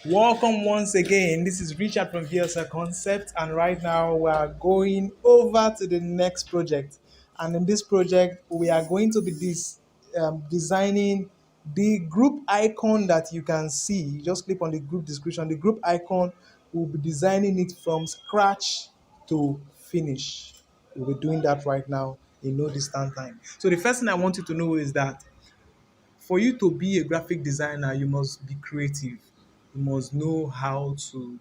Welcome once again. This is Richard from VSL Concept, and right now we are going over to the next project. And in this project, we are going to be designing the group icon that you can see. You just click on the group description. The group icon, we'll be designing it from scratch to finish. We'll be doing that right now in no distant time. So the first thing I want you to know is that for you to be a graphic designer, you must be creative. You must know how to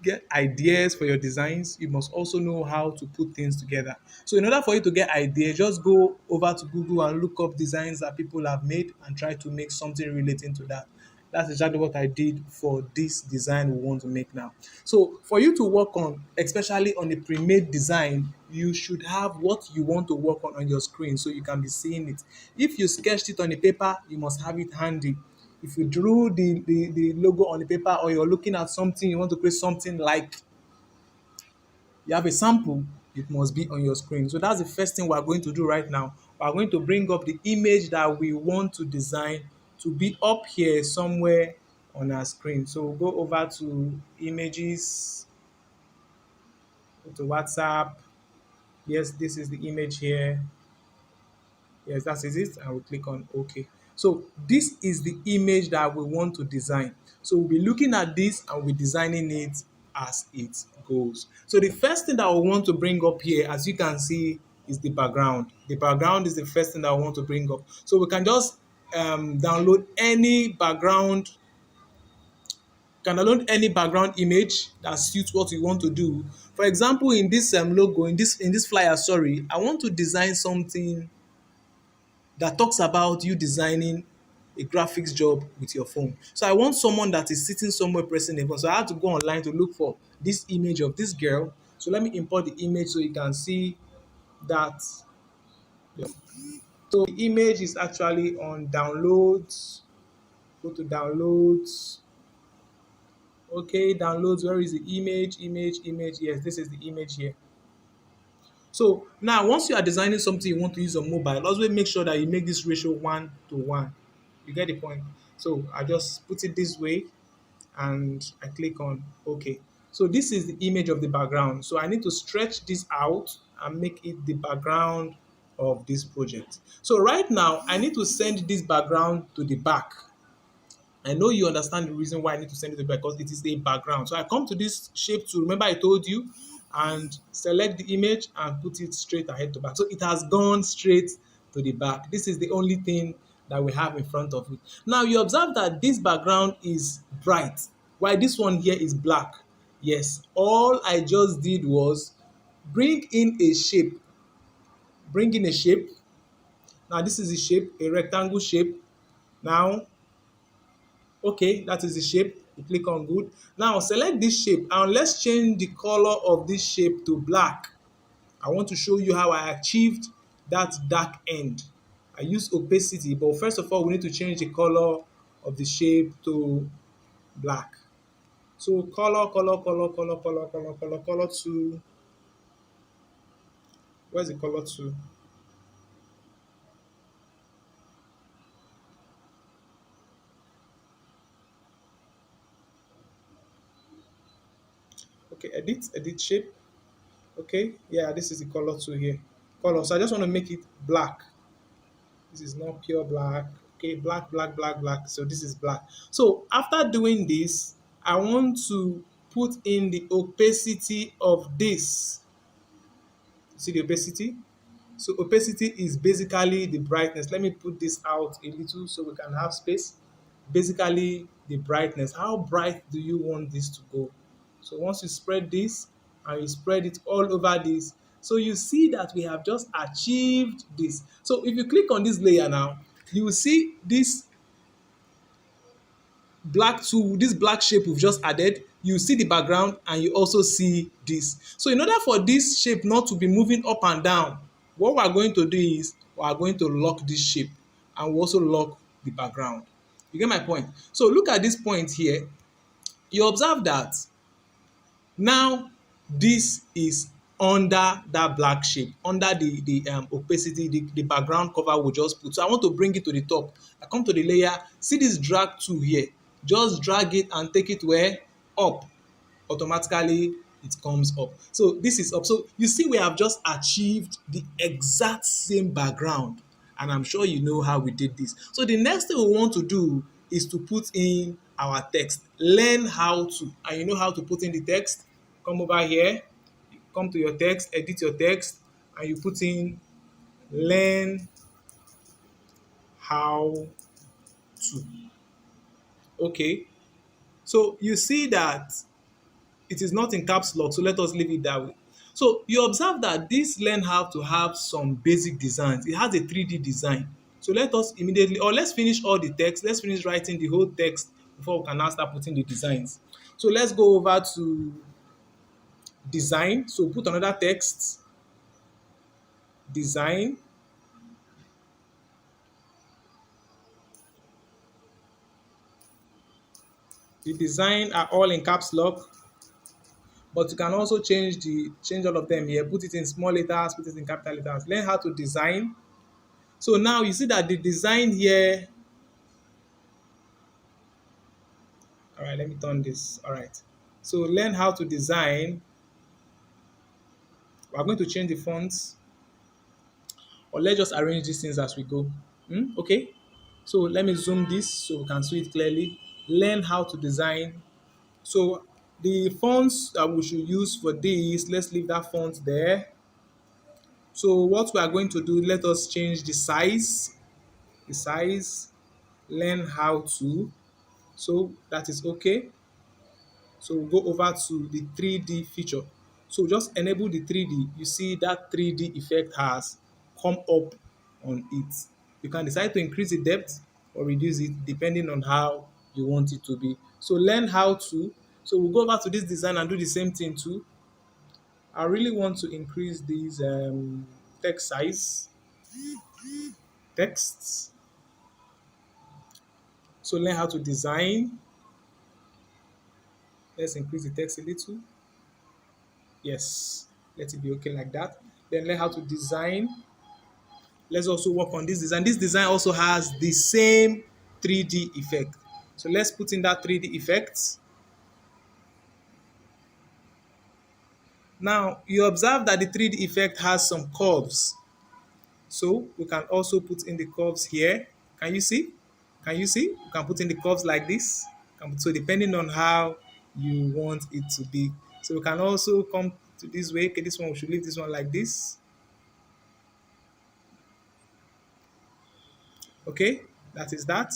get ideas for your designs. You must also know how to put things together. So, in order for you to get ideas, just go over to Google and look up designs that people have made and try to make something relating to that. That's exactly what I did for this design we want to make now. So, for you to work on, especially on a pre-made design, you should have what you want to work on your screen so you can be seeing it. If you sketched it on a paper, you must have it handy. If you drew the logo on the paper, or you're looking at something, you want to create something like you have a sample, it must be on your screen. So that's the first thing we're going to do right now. We're going to bring up the image that we want to design to be up here somewhere on our screen. So we'll go over to images, go to WhatsApp. Yes, this is the image here. Yes, that is it. I will click on OK. So this is the image that we want to design. So we'll be looking at this and we're designing it as it goes. So the first thing that we want to bring up here, as you can see, is the background. The background is the first thing that I want to bring up. So we can just download any background, image that suits what we want to do. For example, in this logo, in this flyer, sorry, I want to design something that talks about you designing a graphics job with your phone. So I want someone that is sitting somewhere pressing a phone. So I had to go online to look for this image of this girl. So let me import the image so you can see that. So the image is actually on downloads. Go to downloads. Okay, downloads. Where is the image? Image. Yes, this is the image here. So now, once you are designing something you want to use on mobile, always make sure that you make this ratio 1:1. You get the point? So I just put it this way and I click on OK. So this is the image of the background. So I need to stretch this out and make it the background of this project. So right now, I need to send this background to the back. I know you understand the reason why I need to send it to the back, because it is a background. So I come to this shape tool, remember I told you, and select the image and put it straight ahead to back. So it has gone straight to the back. This is the only thing that we have in front of it. Now you observe that this background is bright, while this one here is black. Yes, all I just did was bring in a shape. Bring in a shape. Now this is a shape, a rectangle shape. Now okay, that is the shape. You click on good. Now select this shape and let's change the color of this shape to black. I want to show you how I achieved that dark end. I use opacity, but first of all, we need to change the color of the shape to black. So color to, where's the color to? Okay, edit shape. Okay, yeah, this is the color to here. Color. So I just want to make it black. This is not pure black. Okay, black. So this is black. So after doing this, I want to put in the opacity of this. See the opacity? So opacity is basically the brightness. Let me put this out a little so we can have space. Basically the brightness. How bright do you want this to go? So once you spread this and you spread it all over this, so you see that we have just achieved this. So if you click on this layer now, you will see this this black shape we've just added. You see the background and you also see this. So in order for this shape not to be moving up and down, what we are going to do is we are going to lock this shape and we also lock the background. You get my point? So look at this point here. You observe that now this is under that black shape, under the opacity, the background cover we just put. So I want to bring it to the top. I come to the layer, see this drag tool here. Just drag it and take it where? Up. Automatically it comes up. So this is up. So you see we have just achieved the exact same background, and I'm sure you know how we did this. So the next thing we want to do is to put in our text. Learn how to. And you know how to put in the text? Come over here, come to your text, edit your text, and you put in learn how to. Okay. So you see that it is not in caps lock, so let us leave it that way. So you observe that this learn how to have some basic designs. It has a 3D design. So let us immediately, or let's finish all the text. Let's finish writing the whole text before we can now start putting the designs. So let's go over to design. So put another text, design. The design are all in caps lock, but you can also change all of them here. Put it in small letters, put it in capital letters. Learn how to design. So now you see that the design here. All right, let me turn this. All right. So learn how to design. We're going to change the fonts, or let's just arrange these things as we go. Okay. So let me zoom this so we can see it clearly. Learn how to design. So the fonts that we should use for this, let's leave that font there. So what we are going to do, let us change the size. The size. Learn how to. So that is okay. So we'll go over to the 3D feature. So just enable the 3D. You see that 3D effect has come up on it. You can decide to increase the depth or reduce it depending on how you want it to be. So learn how to. So we'll go over to this design and do the same thing too. I really want to increase these text size, texts. So learn how to design. Let's increase the text a little. Yes, let it be okay like that. Then learn how to design. Let's also work on this design. This design also has the same 3D effect. So let's put in that 3D effect. Now you observe that the 3D effect has some curves. So we can also put in the curves here. Can you see? Can you see? You can put in the curves like this. So depending on how you want it to be. So we can also come to this way. Okay, this one we should leave this one like this. Okay, that is that.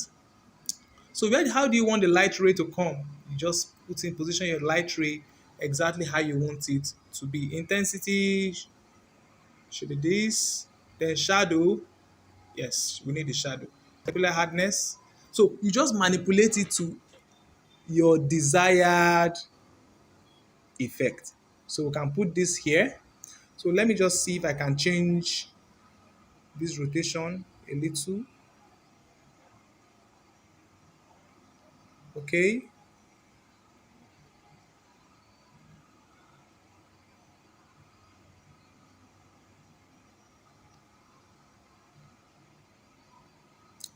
So how do you want the light ray to come? You just put in position your light ray exactly how you want it to be. Intensity should be this. Then shadow, yes, we need the shadow. Capillary hardness. So you just manipulate it to your desired effect. So we can put this here. So let me just see if I can change this rotation a little. Okay.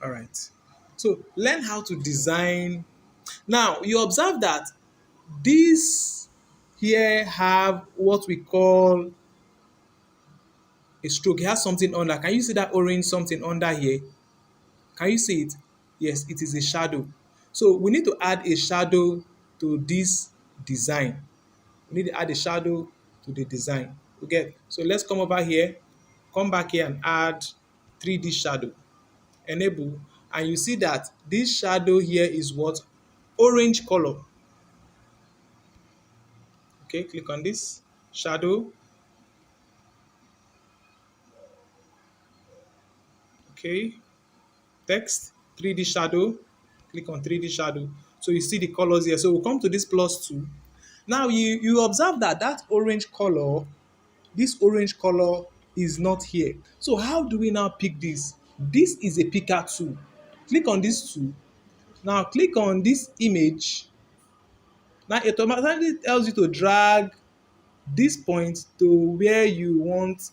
All right. So learn how to design. Now you observe that these here have what we call a stroke. It has something under. Can you see that orange something under here? Can you see it? Yes, it is a shadow. So we need to add a shadow to this design. We need to add a shadow to the design. Okay, so let's come over here, come back here and add 3D shadow. Enable, and you see that this shadow here is what? Orange color. Okay, click on this shadow. Okay, text 3D shadow. Click on 3D shadow. So you see the colors here. So we'll come to this plus 2. Now you observe that orange color, this orange color is not here. So how do we now pick this? This is a picker tool. Click on this tool. Now click on this image. Now it automatically tells you to drag this point to where you want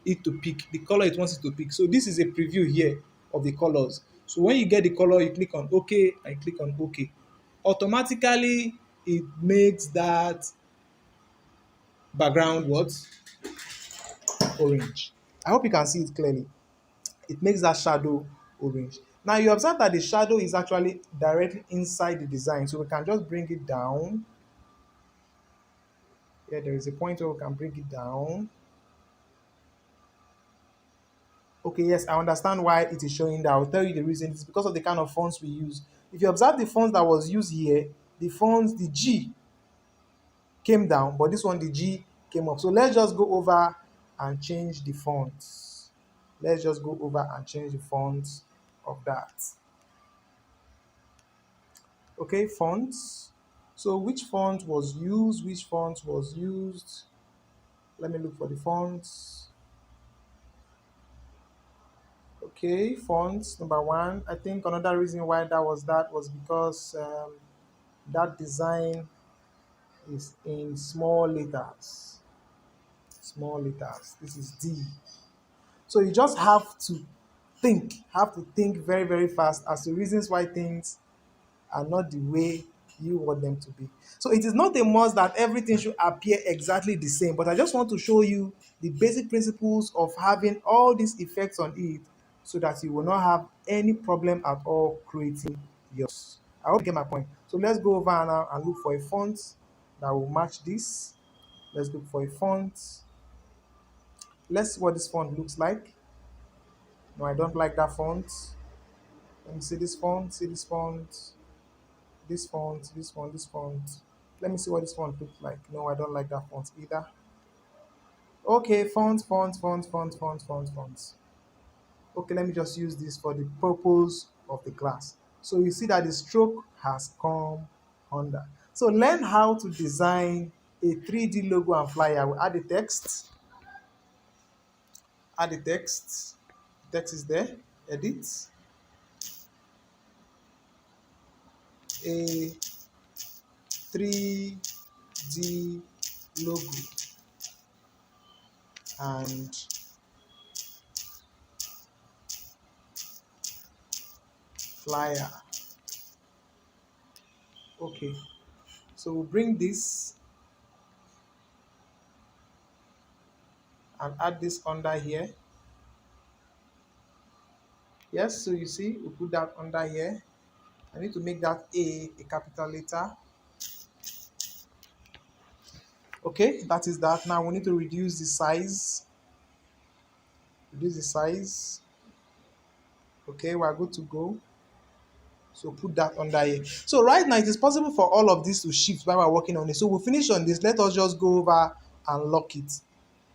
it to pick, the color it wants it to pick. So this is a preview here of the colors. So when you get the color, you click on OK and click on OK. Automatically, it makes that background what? Orange. I hope you can see it clearly. It makes that shadow orange. Now you observe that the shadow is actually directly inside the design. So we can just bring it down. Yeah, there is a point where we can bring it down. Okay, yes, I understand why it is showing that. I'll tell you the reason. It's because of the kind of fonts we use. If you observe the fonts that was used here, the fonts, the G came down, but this one, the G came up. So let's just go over and change the fonts. Let's just go over and change the fonts of that. Okay, fonts. So which font was used? Which font was used? Let me look for the fonts. Okay, fonts number one. I think another reason why that was because that design is in small letters. Small letters. This is D. So you just have to think very, very fast as to reasons why things are not the way you want them to be. So it is not a must that everything should appear exactly the same, but I just want to show you the basic principles of having all these effects on it so that you will not have any problem at all creating yours. I hope you get my point. So let's go over now and look for a font that will match this. Let's look for a font. Let's see what this font looks like. No, I don't like that font. Let me see this font, see this font, this font, this one, this font. Let me see what this font looks like. No, I don't like that font either. Okay, fonts. Okay, let me just use this for the purpose of the class. So you see that the stroke has come under. So learn how to design a 3D logo and flyer. We'll add the text. Add the text. Text is there. Edit. A 3D logo and flyer. Okay, so we'll bring this and add this under here. Yes, so you see, we put that under here. I need to make that a capital letter. Okay, that is that. Now we need to reduce the size. Reduce the size. Okay, we're good to go. So put that under here. So right now it is possible for all of this to shift while we're working on it. So we'll finish on this. Let us just go over and lock it.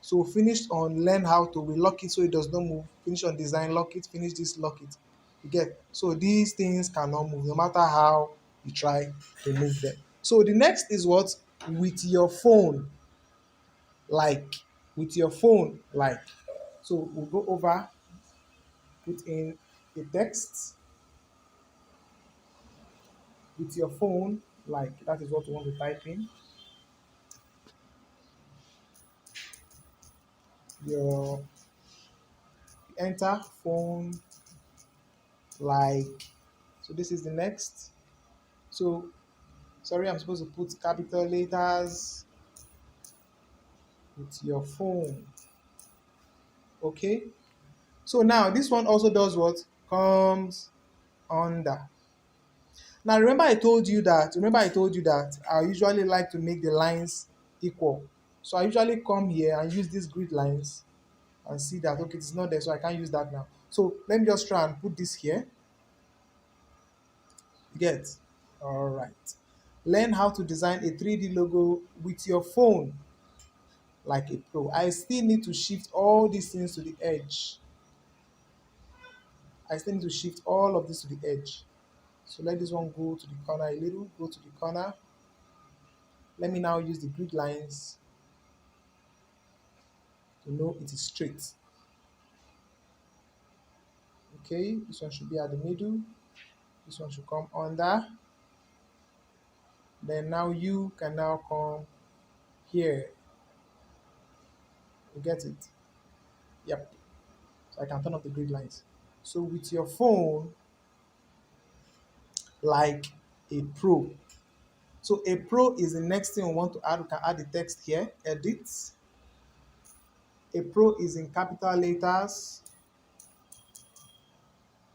So we finished on learn how to, we lock it so it does not move. Finish on design, lock it, finish this, lock it. You get, so these things cannot move no matter how you try to move them. So the next is what? With your phone, like with your phone, like. So we'll go over, put in a text with your phone, like that is what we want to type in. Your enter phone, like. So this is the next. So sorry, I'm supposed to put capital letters with your phone. Okay. So now this one also does what? Comes under. Now remember I told you that I usually like to make the lines equal. So I usually come here and use these grid lines and see that okay, it's not there, so I can't use that now. So let me just try and put this here. You get? All right. Learn how to design a 3D logo with your phone like a pro. I still need to shift all these things to the edge. I still need to shift all of this to the edge. So let this one go to the corner a little, go to the corner. Let me now use the grid lines to know it is straight. Okay, this one should be at the middle. This one should come under. Then now you can now come here. You get it? Yep. So I can turn off the grid lines. So with your phone, like a pro. So a pro is the next thing we want to add. We can add the text here, edit. A pro is in capital letters.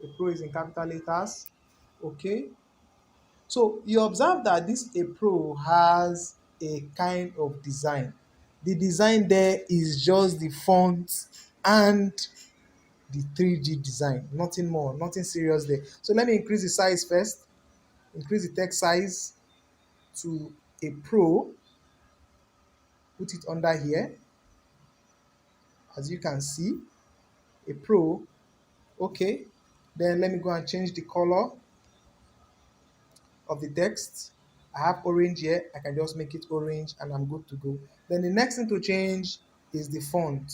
A pro is in capital letters. Okay. So you observe that this A Pro has a kind of design. The design there is just the font and the 3D design, nothing more, nothing serious there. So let me increase the size first, increase the text size to A Pro, put it under here, as you can see, A Pro. Okay, then let me go and change the color of the text. I have orange here. I can just make it orange and I'm good to go. Then the next thing to change is the font.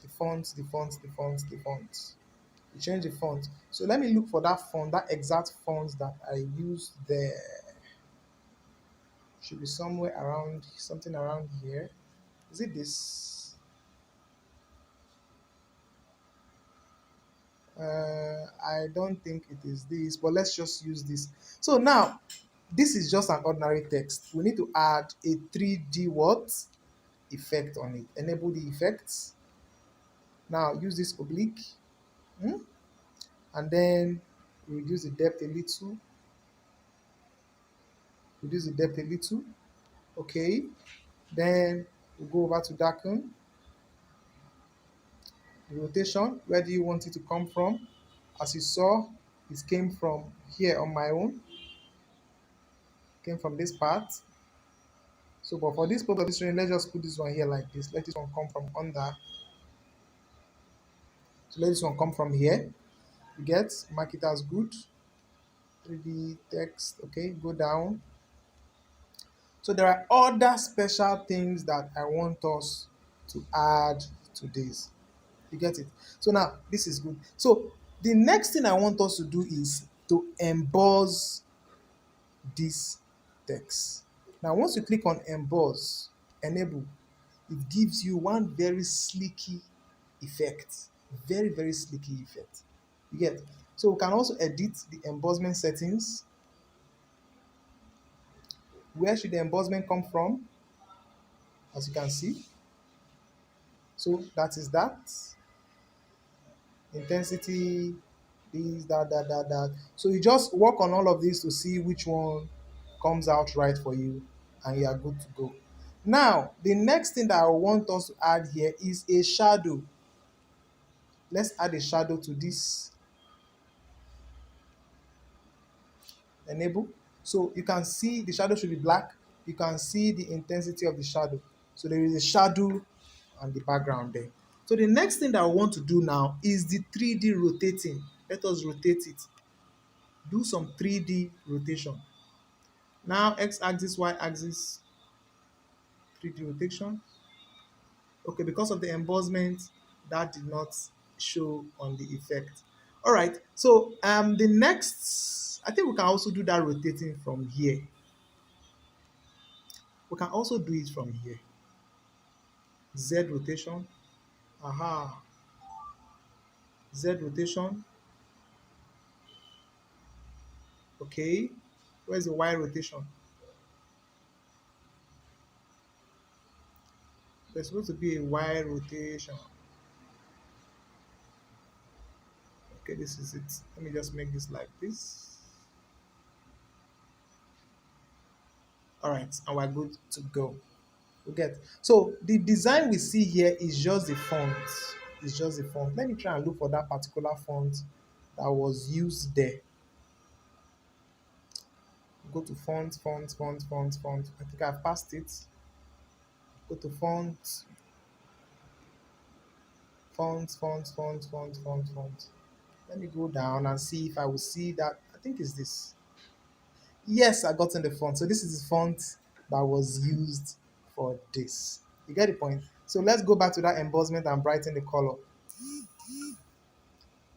The font, the font, the font, the font. You change the font. So let me look for that font, that exact font that I used there. Should be somewhere around, something around here. Is it this? I don't think it is this, but let's just use this. So now, this is just an ordinary text. We need to add a 3D what? Effect on it. Enable the effects. Now use this oblique, and then reduce the depth a little. Reduce the depth a little. Okay. Then we go over to darken. The rotation. Where do you want it to come from? As you saw, it came from here on my own. Came from this part. So, but for this purpose, let's just put this one here like this. Let this one come from under. So let this one come from here. You get, mark it as good. 3D text. Okay, go down. So there are other special things that I want us to add to this. You get it? So now this is good. So the next thing I want us to do is to emboss this text. Now once you click on emboss, enable, it gives you one very sleeky effect. Very, very sleeky effect. You get? So we can also edit the embossment settings. Where should the embossment come from? As you can see. So that is that. Intensity, this, that. So you just work on all of these to see which one comes out right for you and you are good to go. Now, the next thing that I want us to add here is a shadow. Let's add a shadow to this. Enable. So you can see the shadow should be black. You can see the intensity of the shadow. So there is a shadow on the background there. So the next thing that I want to do now is the 3D rotating. Let us rotate it. Do some 3D rotation. Now x-axis, y-axis, 3D rotation. Okay, because of the embossment, that did not show on the effect. All right, so the next, I think we can also do that rotating from here. We can also do it from here. Z rotation. Aha. Z rotation. Okay. Where's the Y rotation? There's supposed to be a Y rotation. Okay, this is it. Let me just make this like this. All right, and we're good to go. We get. So the design we see here is just the font. It's just the font. Let me try and look for that particular font that was used there. Go to font, font, font, font, font. I think I've passed it. Go to font, font, font, font, font, font, font. Let me go down and see if I will see that. I think it's this. Yes, I got in the font. So this is the font that was used for this. You get the point? So let's go back to that embossment and brighten the color.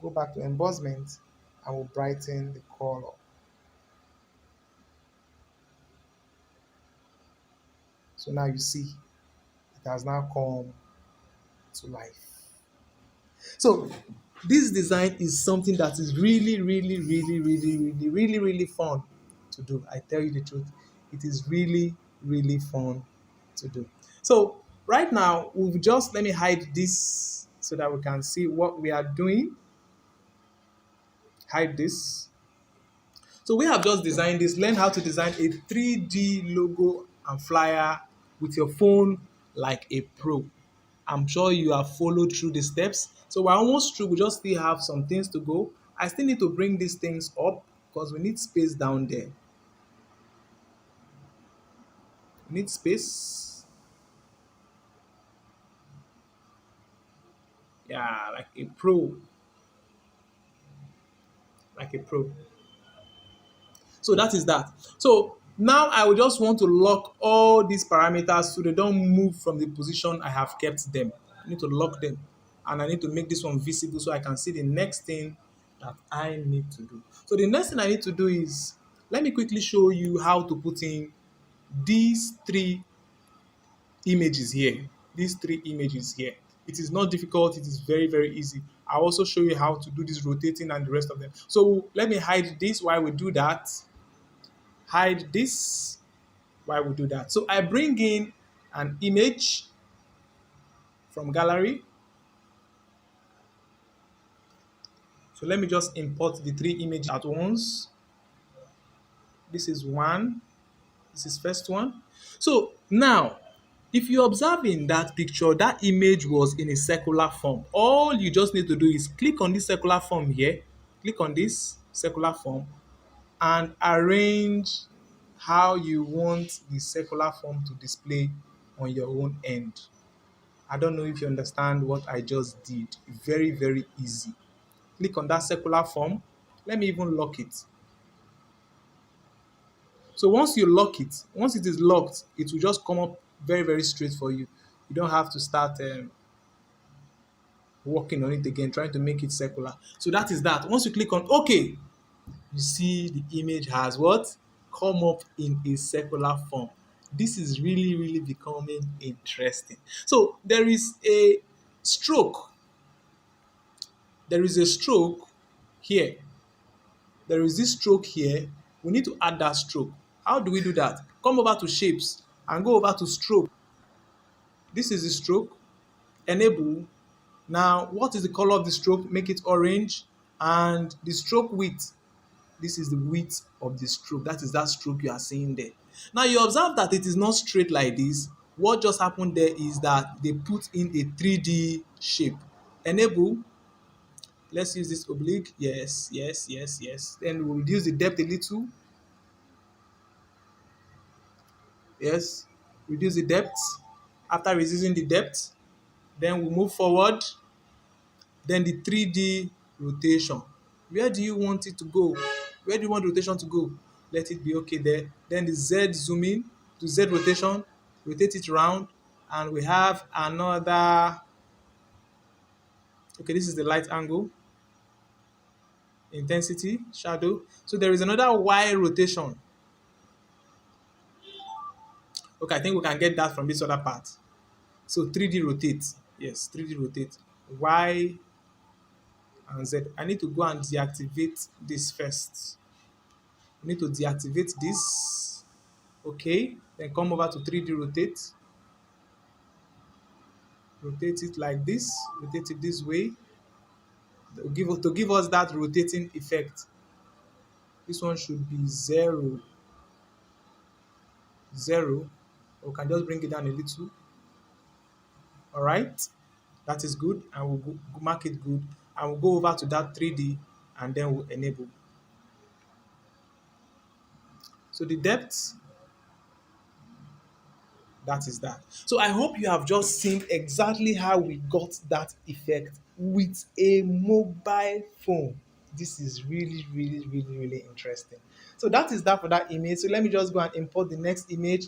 Go back to embossment and we'll brighten the color. So now you see it has now come to life. So this design is something that is really, really, really, really, really, really, really fun. to do. I tell you the truth, it is really, really fun to do. So right now, we'll just let me hide this so that we can see what we are doing. Hide this. So we have just designed this. Learn how to design a 3D logo and flyer with your phone like a pro. I'm sure you have followed through the steps. So we're almost through. We just still have some things to go. I still need to bring these things up because we need space down there. We need space. Yeah, like a pro. Like a pro. So that is that. So now I will just want to lock all these parameters so they don't move from the position I have kept them. I need to lock them. And I need to make this one visible so I can see the next thing that I need to do. So the next thing I need to do is, let me quickly show you how to put in these three images here. These three images here. It is not difficult. It is very, very easy. I'll also show you how to do this rotating and the rest of them. So let me hide this while we do that. Hide this while we do that. So I bring in an image from gallery. So let me just import the three images at once. This is one. This is first one. So now, if you observe in that picture, that image was in a circular form. All you just need to do is click on this circular form here. Click on this circular form and arrange how you want the circular form to display on your own end. I don't know if you understand what I just did. Very, very easy. Click on that circular form. Let me even lock it. So once you lock it, once it is locked, it will just come up very, very straight for you. You don't have to start working on it again, trying to make it circular. So that is that. Once you click on OK, you see the image has what? Come up in a circular form. This is really, really becoming interesting. So there is a stroke. There is a stroke here. There is this stroke here. We need to add that stroke. How do we do that? Come over to shapes and go over to stroke. This is the stroke. Enable. Now, what is the color of the stroke? Make it orange. And the stroke width. This is the width of the stroke. That is that stroke you are seeing there. Now, you observe that it is not straight like this. What just happened there is that they put in a 3D shape. Enable. Let's use this oblique. Yes, yes, yes, yes. Then we'll reduce the depth a little. Yes, reduce the depth. After reducing the depth, then we move forward. Then the 3D rotation. Where do you want it to go? Where do you want rotation to go? Let it be okay there. Then the Z zoom in to Z rotation, rotate it round, and we have another. Okay, this is the light angle, intensity, shadow. So there is another Y rotation. Okay, I think we can get that from this other part. So 3D rotate. Yes, 3D rotate. Y and Z. I need to go and deactivate this first. I need to deactivate this. Okay. Then come over to 3D rotate. Rotate it like this. Rotate it this way. To give us that rotating effect. This one should be 0. 0. We can just bring it down a little. All right. That is good. And we'll mark it good. And we'll go over to that 3D and then we'll enable. So the depth, that is that. So I hope you have just seen exactly how we got that effect with a mobile phone. This is really, really, really, really interesting. So that is that for that image. So let me just go and import the next image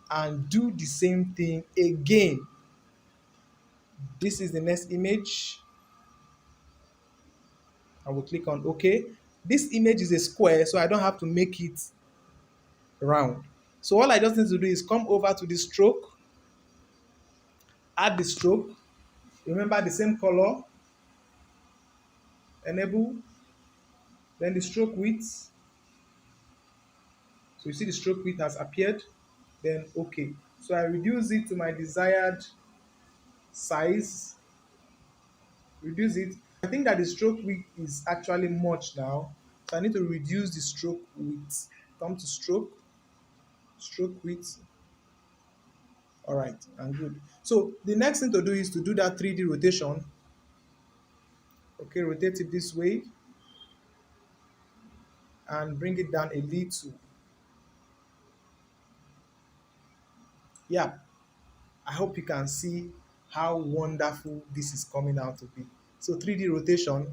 and do the same thing again. This is the next image. I will click on OK. This image is a square, so I don't have to make it round. So all I just need to do is come over to the stroke, add the stroke, remember the same color, enable, then the stroke width, So you see the stroke width has appeared, then okay. So I reduce it to my desired size, reduce it. I think that the stroke width is actually much now. So I need to reduce the stroke width. Come to stroke width. All right, and good. So the next thing to do is to do that 3D rotation. Okay, rotate it this way and bring it down a little. Yeah, I hope you can see how wonderful this is coming out to be. So 3D rotation,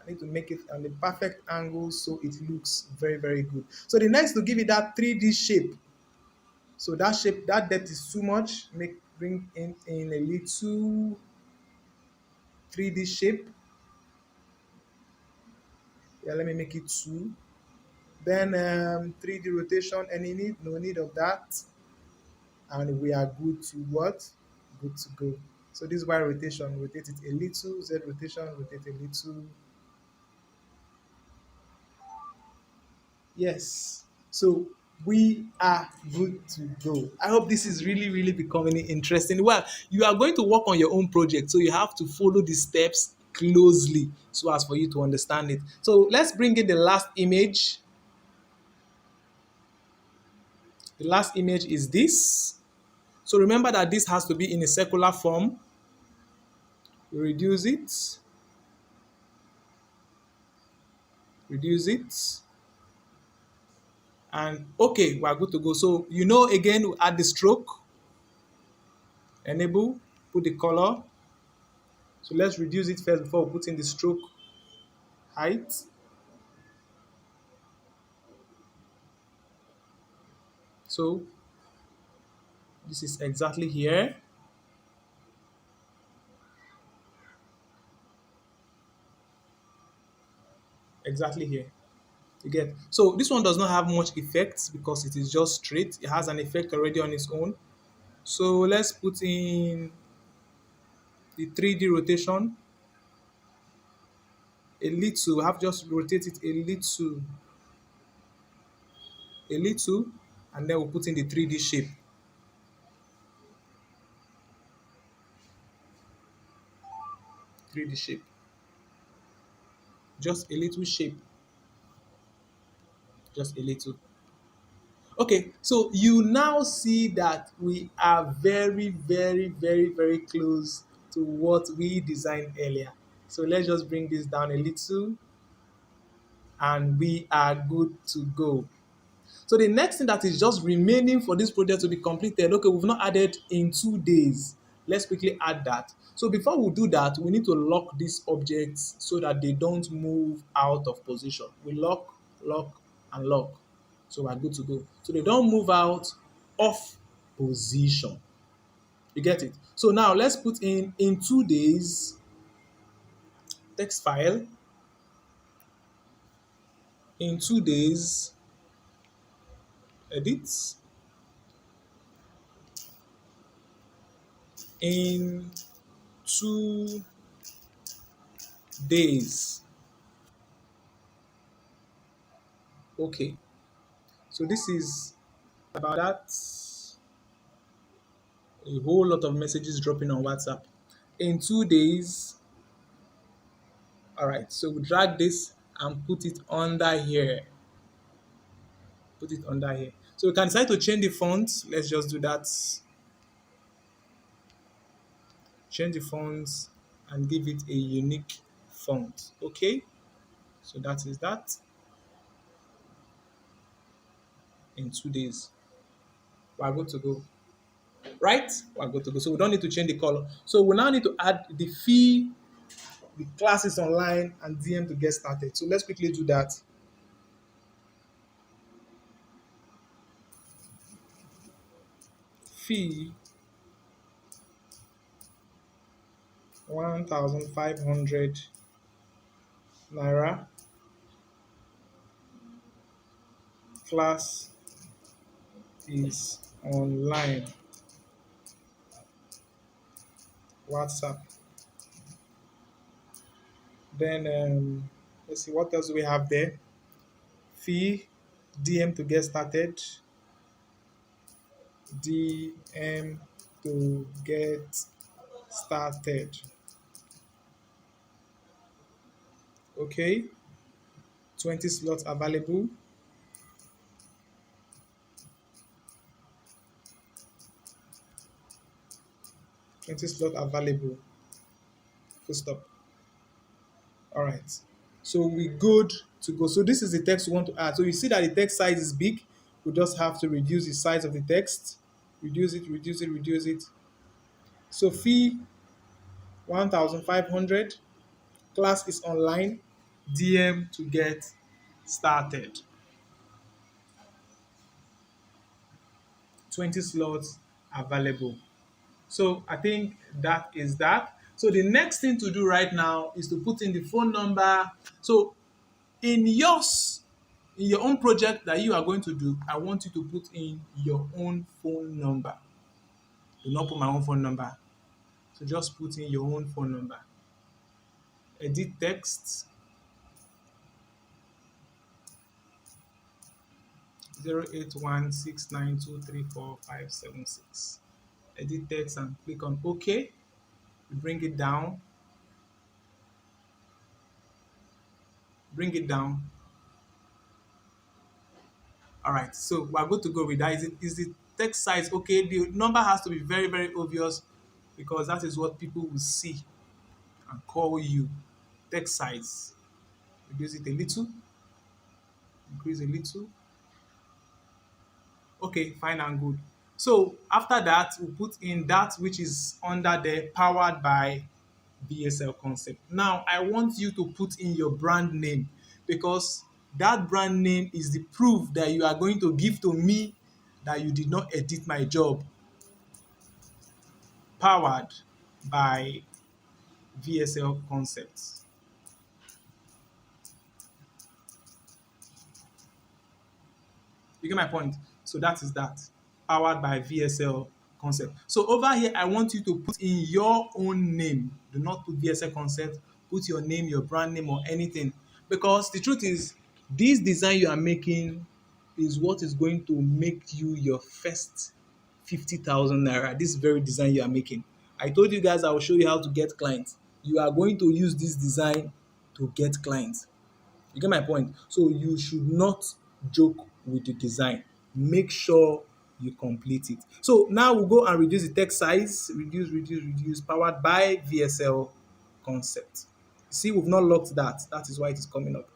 I need to make it on the perfect angle so it looks very, very good. So the next to give it that 3D shape. So that shape, that depth is too much. Bring in a little 3D shape. Yeah, let me make it two. Then 3D rotation, any need? No need of that. And we are good to what? Good to go. So this Y rotation, rotate it a little, Z rotation, rotate a little. Yes. So we are good to go. I hope this is really, really becoming interesting. Well, you are going to work on your own project, so you have to follow the steps closely so as for you to understand it. So let's bring in the last image. The last image is this. So remember that this has to be in a circular form. Reduce it, reduce it, and okay, we are good to go. So you know, again, we add the stroke, enable, put the color. So let's reduce it first before we put in the stroke height. So this is exactly here, exactly here. You get. So this one does not have much effects because it is just straight. It has an effect already on its own. So let's put in the 3D rotation a little. We have just rotate it a little, and then we'll put in the 3D shape. 3D shape. Just a little shape. Just a little. Okay, so you now see that we are very, very, very, very close to what we designed earlier. So let's just bring this down a little and we are good to go. So the next thing that is just remaining for this project to be completed, okay, we've not added in 2 days. Let's quickly add that. So before we do that, we need to lock these objects so that they don't move out of position. We lock, lock, and lock. So we're good to go. So they don't move out of position. You get it? So now let's put in 2 days text file. In 2 days, edit. In 2 days. Okay. So this is about that. A whole lot of messages dropping on WhatsApp. In 2 days. All right. So we drag this and put it under here. Put it under here. So we can decide to change the font. Let's just do that. Change the fonts and give it a unique font. Okay. So that is that. In 2 days. We're good to go. Right? We're good to go. So we don't need to change the color. So we now need to add the fee, the classes online, and DM to get started. So let's quickly do that. Fee 1,500 naira. Class is online. WhatsApp. Then Let's see what else we have there. Fee, DM to get started. DM to get started. Okay, 20 slots available. 20 slot available. Full stop. All right. So we good to go. So this is the text we want to add. So you see that the text size is big. We just have to reduce the size of the text. Reduce it, reduce it, reduce it. So fee 1,500. Class is online. DM to get started. 20 slots available. So I think that is that. So the next thing to do right now is to put in the phone number. So in yours, in your own project that you are going to do, I want you to put in your own phone number. Do not put my own phone number. So just put in your own phone number. Edit text 08169234576. Edit text and click on OK. Bring it down. Bring it down. All right, so we're good to go with that. Is the text size okay? The number has to be very, very obvious because that is what people will see and call you. Text size. Reduce it a little. Increase a little. Okay, fine and good. So after that, we put in that which is under there, powered by VSL Concept. Now, I want you to put in your brand name because that brand name is the proof that you are going to give to me that you did not edit my job. Powered by VSL Concepts. You get my point? So that is that. Powered by VSL Concept. So over here, I want you to put in your own name. Do not put VSL Concept. Put your name, your brand name, or anything. Because the truth is, this design you are making is what is going to make you your first 50,000 naira. This very design you are making. I told you guys I will show you how to get clients. You are going to use this design to get clients. You get my point? So you should not joke with the design. Make sure you complete it. So now we'll go and reduce the text size. Reduce, reduce, reduce. Powered by VSL Concept. See, we've not locked that. That is why it is coming up.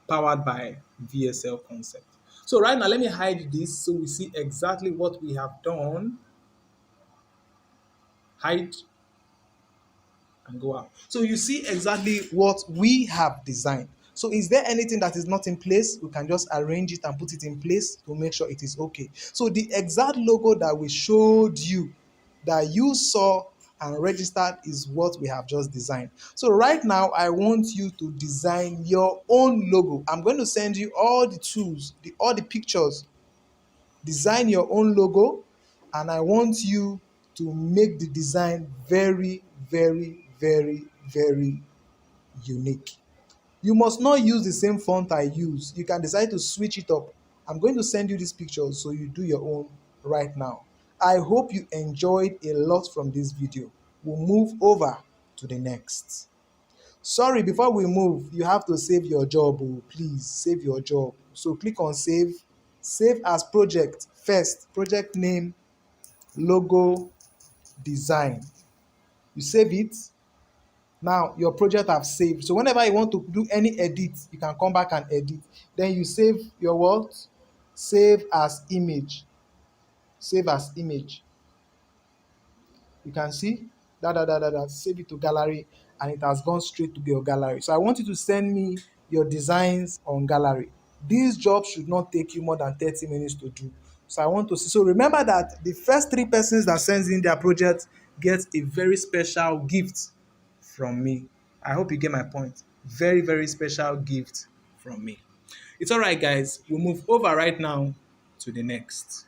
Powered by VSL Concept. So right now, let me hide this so we see exactly what we have done. Hide and go out. So you see exactly what we have designed. So is there anything that is not in place? We can just arrange it and put it in place to make sure it is okay. So the exact logo that we showed you, that you saw and registered, is what we have just designed. So right now, I want you to design your own logo. I'm going to send you all the tools, all the pictures. Design your own logo, and I want you to make the design very, very, very, very unique. You must not use the same font I use. You can decide to switch it up. I'm going to send you these pictures so you do your own right now. I hope you enjoyed a lot from this video. We'll move over to the next. Sorry, before we move, you have to save your job. Oh, please save your job. So click on save. Save as project first. Project name, logo, design. You save it. Now your project have saved. So whenever you want to do any edit, you can come back and edit. Then you save your what? Save as image. Save as image. You can see that save it to gallery, and it has gone straight to your gallery. So I want you to send me your designs on gallery. This job should not take you more than 30 minutes to do. So I want to see. So remember that the first 3 persons that sends in their project get a very special gift from me. I hope you get my point. Very, very special gift from me. It's all right, guys. We'll move over right now to the next.